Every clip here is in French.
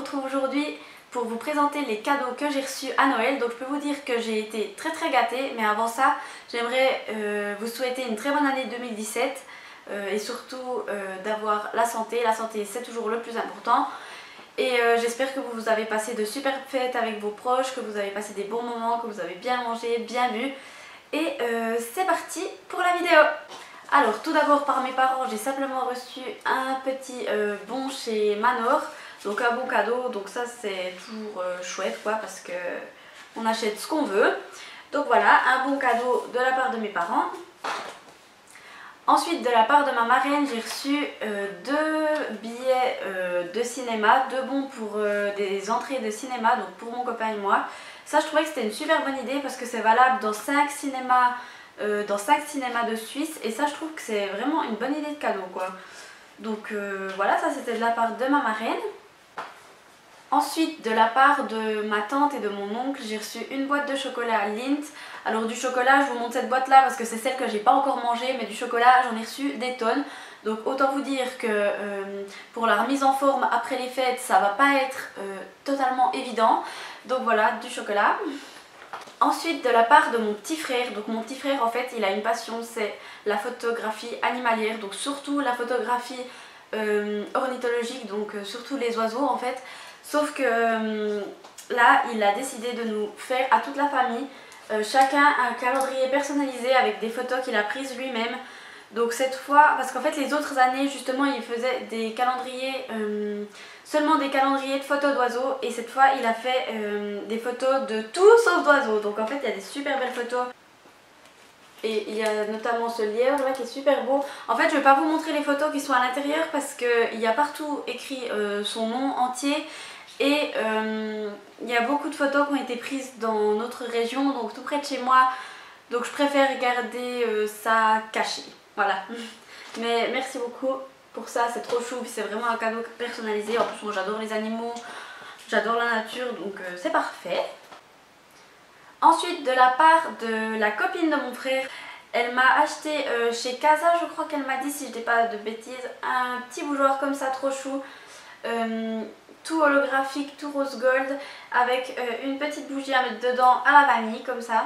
retrouve aujourd'hui pour vous présenter les cadeaux que j'ai reçus à Noël. Donc je peux vous dire que j'ai été très gâtée, mais avant ça j'aimerais vous souhaiter une très bonne année 2017 et surtout d'avoir la santé. La santé, c'est toujours le plus important. Et j'espère que vous avez passé de super fêtes avec vos proches, que vous avez passé des bons moments, que vous avez bien mangé, bien bu. Et c'est parti pour la vidéo. Alors tout d'abord, par mes parents, j'ai simplement reçu un petit bon chez Manor. Donc un bon cadeau, donc ça c'est toujours chouette quoi, parce que on achète ce qu'on veut. Donc voilà, un bon cadeau de la part de mes parents. Ensuite, de la part de ma marraine, j'ai reçu deux billets de cinéma, deux bons pour des entrées de cinéma, donc pour mon copain et moi. Ça, je trouvais que c'était une super bonne idée parce que c'est valable dans 5 cinémas, de Suisse. Et ça, je trouve que c'est vraiment une bonne idée de cadeau, quoi. Donc voilà, ça c'était de la part de ma marraine. Ensuite, de la part de ma tante et de mon oncle, j'ai reçu une boîte de chocolat Lindt. Alors du chocolat, je vous montre cette boîte là parce que c'est celle que j'ai pas encore mangée, mais du chocolat, j'en ai reçu des tonnes. Donc autant vous dire que pour la remise en forme après les fêtes, ça va pas être totalement évident. Donc voilà, du chocolat. Ensuite, de la part de mon petit frère, donc mon petit frère en fait, il a une passion, c'est la photographie animalière, donc surtout la photographie ornithologique, donc surtout les oiseaux en fait. Sauf que là, il a décidé de nous faire à toute la famille chacun un calendrier personnalisé avec des photos qu'il a prises lui-même. Donc cette fois, parce qu'en fait les autres années justement il faisait des calendriers, seulement des calendriers de photos d'oiseaux, et cette fois il a fait des photos de tout sauf d'oiseaux. Donc en fait il y a des super belles photos. Et il y a notamment ce lièvre là qui est super beau. En fait je ne vais pas vous montrer les photos qui sont à l'intérieur parce qu'il y a partout écrit son nom entier. Et il y a beaucoup de photos qui ont été prises dans notre région, donc tout près de chez moi. Donc je préfère garder ça caché. Voilà. Mais merci beaucoup pour ça, c'est trop chou. C'est vraiment un cadeau personnalisé. En plus moi j'adore les animaux, j'adore la nature, donc c'est parfait. Ensuite, de la part de la copine de mon frère, elle m'a acheté chez Casa, je crois qu'elle m'a dit, si je dis pas de bêtises, un petit bougeoir comme ça trop chou. Tout holographique, tout rose gold, avec une petite bougie à mettre dedans à la vanille comme ça,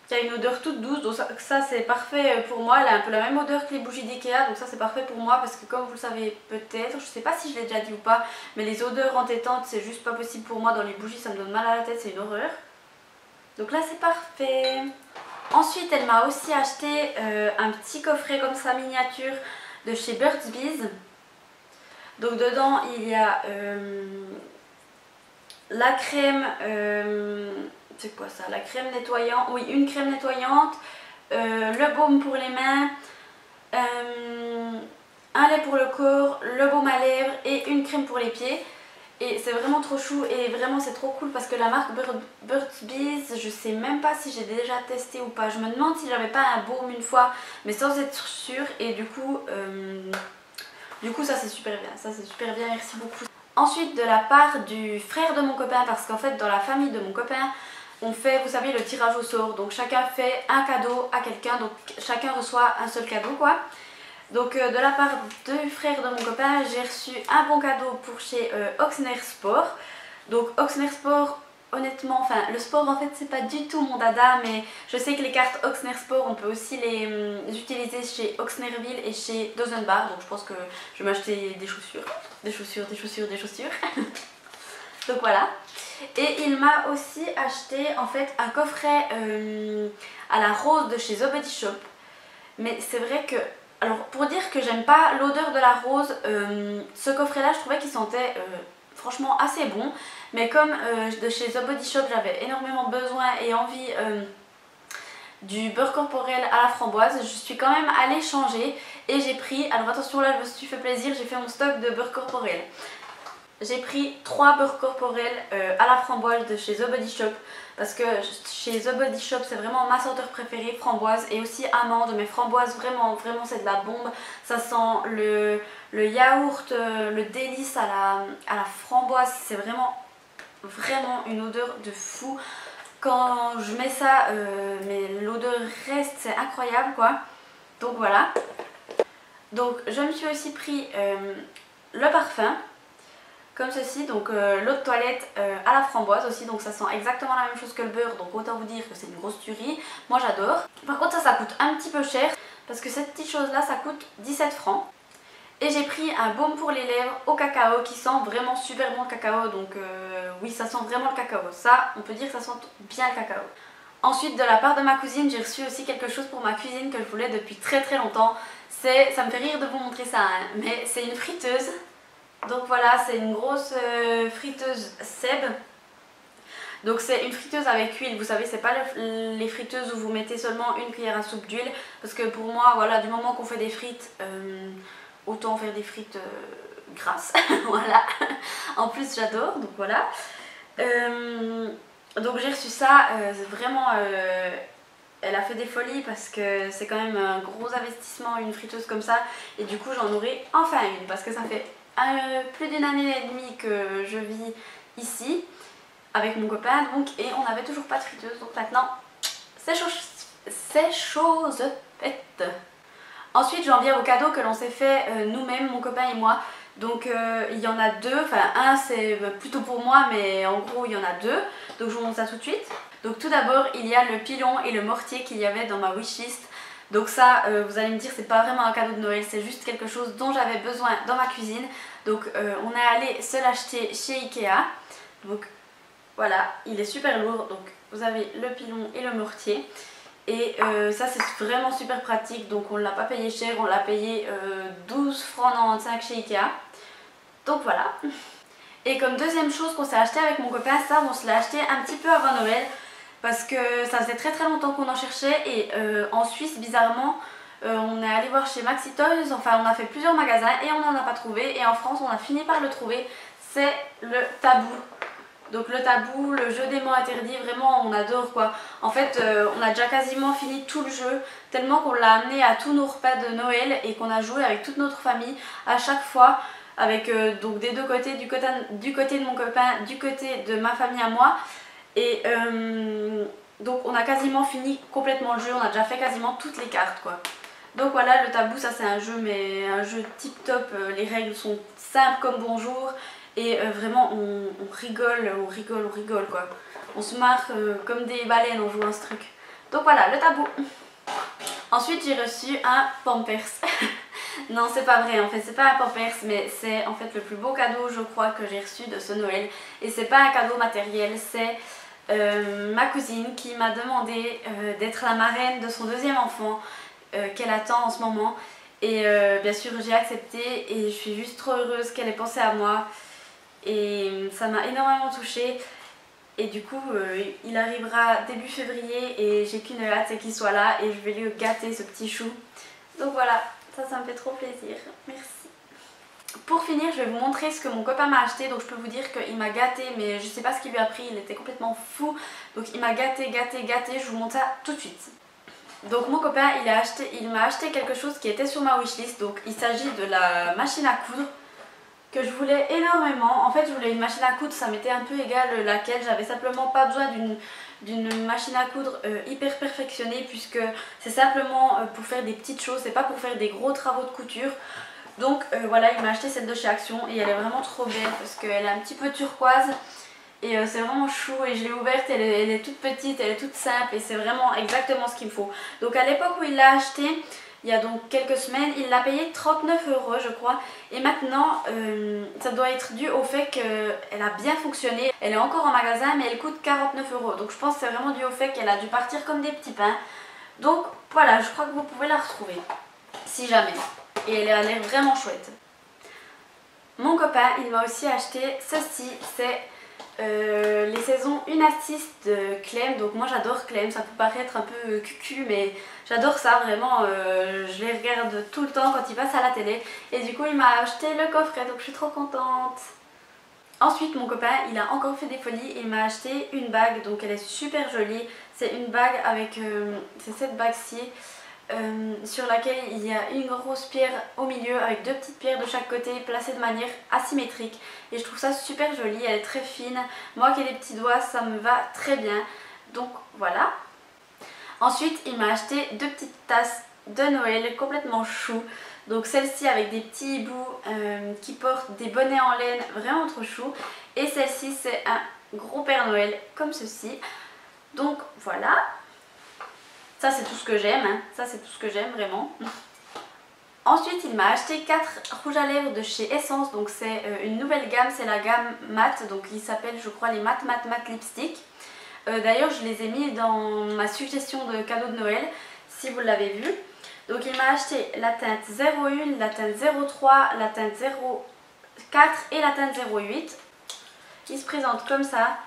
qui a une odeur toute douce. Donc ça c'est parfait pour moi. Elle a un peu la même odeur que les bougies d'Ikea, donc ça c'est parfait pour moi parce que comme vous le savez peut-être, je sais pas si je l'ai déjà dit ou pas, mais les odeurs entêtantes c'est juste pas possible pour moi. Dans les bougies ça me donne mal à la tête, c'est une horreur. Donc là c'est parfait. Ensuite elle m'a aussi acheté un petit coffret comme ça miniature de chez Burt's Bees. Donc dedans il y a la crème, c'est quoi ça? La crème nettoyante, oui, une crème nettoyante, le baume pour les mains, un lait pour le corps, le baume à lèvres et une crème pour les pieds. Et c'est vraiment trop chou et vraiment c'est trop cool parce que la marque Burt's Bees, je sais même pas si j'ai déjà testé ou pas. Je me demande si j'avais pas un baume une fois, mais sans être sûre. Et du coup ça c'est super bien, merci beaucoup. Ensuite, de la part du frère de mon copain, parce qu'en fait dans la famille de mon copain on fait, vous savez, le tirage au sort. Donc chacun fait un cadeau à quelqu'un, donc chacun reçoit un seul cadeau quoi. Donc de la part du frère de mon copain, j'ai reçu un bon cadeau pour chez Oxner Sport. Donc Oxner Sport, honnêtement, enfin le sport en fait c'est pas du tout mon dada, mais je sais que les cartes Oxner Sport on peut aussi les utiliser chez Oxnerville et chez Dozenbar. Donc je pense que je vais m'acheter des chaussures. Donc voilà. Et il m'a aussi acheté en fait un coffret à la rose de chez The Body Shop. Mais c'est vrai que, alors pour dire que j'aime pas l'odeur de la rose, ce coffret là je trouvais qu'il sentait franchement assez bon. Mais comme de chez The Body Shop j'avais énormément besoin et envie du beurre corporel à la framboise, je suis quand même allée changer et j'ai pris, alors attention là je me suis fait plaisir, j'ai fait mon stock de beurre corporel. J'ai pris 3 beurres corporels à la framboise de chez The Body Shop parce que chez The Body Shop c'est vraiment ma senteur préférée, framboise et aussi amande, mais framboise vraiment c'est de la bombe. Ça sent le yaourt, le délice à la framboise, c'est vraiment une odeur de fou. Quand je mets ça, mais l'odeur reste, c'est incroyable quoi. Donc voilà. Donc je me suis aussi pris le parfum. comme ceci, donc l'eau de toilette à la framboise aussi, donc ça sent exactement la même chose que le beurre, donc autant vous dire que c'est une grosse tuerie, moi j'adore. Par contre ça coûte un petit peu cher, parce que cette petite chose là ça coûte 17 francs. Et j'ai pris un baume pour les lèvres au cacao qui sent vraiment super bon le cacao, donc oui ça sent vraiment le cacao, ça on peut dire que ça sent bien le cacao. Ensuite de la part de ma cousine j'ai reçu aussi quelque chose pour ma cuisine que je voulais depuis très longtemps, ça me fait rire de vous montrer ça hein, mais c'est une friteuse. Donc voilà, c'est une grosse friteuse Seb. Donc c'est une friteuse avec huile, vous savez c'est pas les friteuses où vous mettez seulement une cuillère à soupe d'huile. Parce que pour moi, voilà, du moment qu'on fait des frites, autant faire des frites grasses. Voilà, en plus j'adore, donc voilà. Donc j'ai reçu ça, vraiment... elle a fait des folies parce que c'est quand même un gros investissement une friteuse comme ça. Et du coup j'en aurai enfin une parce que ça fait plus d'une année et demie que je vis ici avec mon copain donc, et on n'avait toujours pas de friteuse, donc maintenant c'est chose faite. Ensuite j'en viens aux cadeaux que l'on s'est fait nous-mêmes, mon copain et moi. Donc il y en a deux, enfin un c'est plutôt pour moi mais en gros il y en a deux, donc je vous montre ça tout de suite. Donc tout d'abord il y a le pilon et le mortier qu'il y avait dans ma wishlist. Donc ça vous allez me dire c'est pas vraiment un cadeau de Noël, c'est juste quelque chose dont j'avais besoin dans ma cuisine. Donc on est allé se l'acheter chez Ikea. Donc voilà, il est super lourd, donc vous avez le pilon et le mortier. Et ça c'est vraiment super pratique, donc on l'a pas payé cher, on l'a payé 12 francs 95 chez Ikea. Donc voilà. Et comme deuxième chose qu'on s'est acheté avec mon copain, ça on se l'a acheté un petit peu avant Noël. Parce que ça faisait très longtemps qu'on en cherchait et en Suisse bizarrement on est allé voir chez Maxi Toys, enfin on a fait plusieurs magasins et on n'en a pas trouvé. Et en France on a fini par le trouver, c'est le tabou. Donc le tabou, le jeu des mots interdits, vraiment on adore quoi. En fait on a déjà quasiment fini tout le jeu, tellement qu'on l'a amené à tous nos repas de Noël et qu'on a joué avec toute notre famille à chaque fois. Avec donc des deux côtés, du côté de mon copain, du côté de ma famille à moi. Et donc on a quasiment fini complètement le jeu, on a déjà fait quasiment toutes les cartes quoi. Donc voilà, le tabou ça c'est un jeu, mais un jeu tip top, les règles sont simples comme bonjour. Et vraiment on rigole quoi. On se marre comme des baleines en jouant à ce truc. Donc voilà, le tabou. Ensuite j'ai reçu un Pampers. Non c'est pas vrai en fait, c'est pas un Pampers mais c'est en fait le plus beau cadeau je crois que j'ai reçu de ce Noël. Et c'est pas un cadeau matériel, c'est ma cousine qui m'a demandé d'être la marraine de son deuxième enfant qu'elle attend en ce moment. Et bien sûr j'ai accepté et je suis juste trop heureuse qu'elle ait pensé à moi. Et ça m'a énormément touchée. Et du coup il arrivera début février et j'ai qu'une hâte c'est qu'il soit là et je vais lui gâter ce petit chou. Donc voilà, ça me fait trop plaisir, merci. Pour finir je vais vous montrer ce que mon copain m'a acheté. Donc je peux vous dire qu'il m'a gâté mais je sais pas ce qu'il lui a pris, il était complètement fou. Donc il m'a gâté, je vous montre ça tout de suite. Donc mon copain il m'a acheté quelque chose qui était sur ma wishlist. Donc il s'agit de la machine à coudre que je voulais énormément. En fait je voulais une machine à coudre, ça m'était un peu égal laquelle, j'avais simplement pas besoin d'une machine à coudre hyper perfectionnée puisque c'est simplement pour faire des petites choses, c'est pas pour faire des gros travaux de couture. Donc voilà, il m'a acheté celle de chez Action et elle est vraiment trop belle parce qu'elle est un petit peu turquoise et c'est vraiment chou. Et je l'ai ouverte, elle est toute petite, elle est toute simple et c'est vraiment exactement ce qu'il me faut. Donc à l'époque où il l'a acheté, il y a donc quelques semaines, il l'a payé 39 € je crois. Et maintenant ça doit être dû au fait qu'elle a bien fonctionné. Elle est encore en magasin mais elle coûte 49 €. Donc je pense que c'est vraiment dû au fait qu'elle a dû partir comme des petits pains. Donc voilà, je crois que vous pouvez la retrouver si jamais. Et elle a l'air vraiment chouette. Mon copain il m'a aussi acheté ceci, c'est les saisons Unastis de Clem. Donc moi j'adore Clem, ça peut paraître un peu cucu mais j'adore ça vraiment, je les regarde tout le temps quand ils passent à la télé. Et du coup il m'a acheté le coffret donc je suis trop contente. Ensuite mon copain il a encore fait des folies et il m'a acheté une bague, donc elle est super jolie. C'est une bague avec, c'est cette bague-ci. Sur laquelle il y a une grosse pierre au milieu avec deux petites pierres de chaque côté placées de manière asymétrique et je trouve ça super joli, elle est très fine. Moi qui ai des petits doigts ça me va très bien, donc voilà. Ensuite il m'a acheté deux petites tasses de Noël complètement chou. Donc celle-ci avec des petits hiboux qui portent des bonnets en laine vraiment trop chou. Et celle-ci c'est un gros Père Noël comme ceci. Donc voilà. Ça c'est tout ce que j'aime, hein. Ça c'est tout ce que j'aime vraiment. Ensuite il m'a acheté 4 rouges à lèvres de chez Essence. Donc c'est une nouvelle gamme, c'est la gamme mat. Donc il s'appelle je crois les mat lipstick. D'ailleurs je les ai mis dans ma suggestion de cadeau de Noël si vous l'avez vu. Donc il m'a acheté la teinte 01, la teinte 03, la teinte 04 et la teinte 08. Ils se présentent comme ça.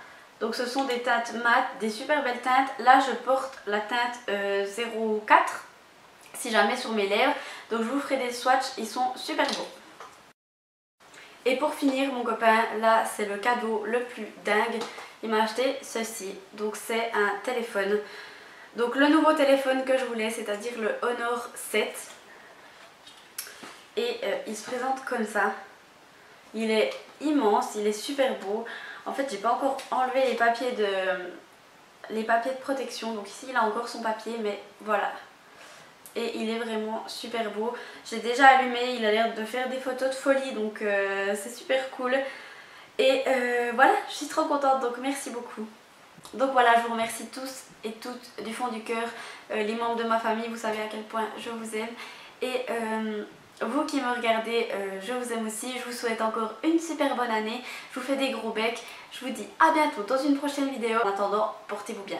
Donc ce sont des teintes mat, des super belles teintes. Là je porte la teinte 04 si jamais sur mes lèvres. Donc je vous ferai des swatchs, ils sont super beaux. Et pour finir mon copain, là c'est le cadeau le plus dingue. Il m'a acheté ceci. Donc c'est un téléphone. Donc le nouveau téléphone que je voulais, c'est-à-dire le Honor 7. Et il se présente comme ça. Il est immense, il est super beau. En fait j'ai pas encore enlevé les papiers de protection. Donc ici il a encore son papier, mais voilà. Et il est vraiment super beau. J'ai déjà allumé, il a l'air de faire des photos de folie, donc c'est super cool. Et voilà, je suis trop contente, donc merci beaucoup. Donc voilà, je vous remercie tous et toutes du fond du cœur. Les membres de ma famille, vous savez à quel point je vous aime. Et vous qui me regardez, je vous aime aussi. Je vous souhaite encore une super bonne année. Je vous fais des gros becs. Je vous dis à bientôt dans une prochaine vidéo. En attendant, portez-vous bien.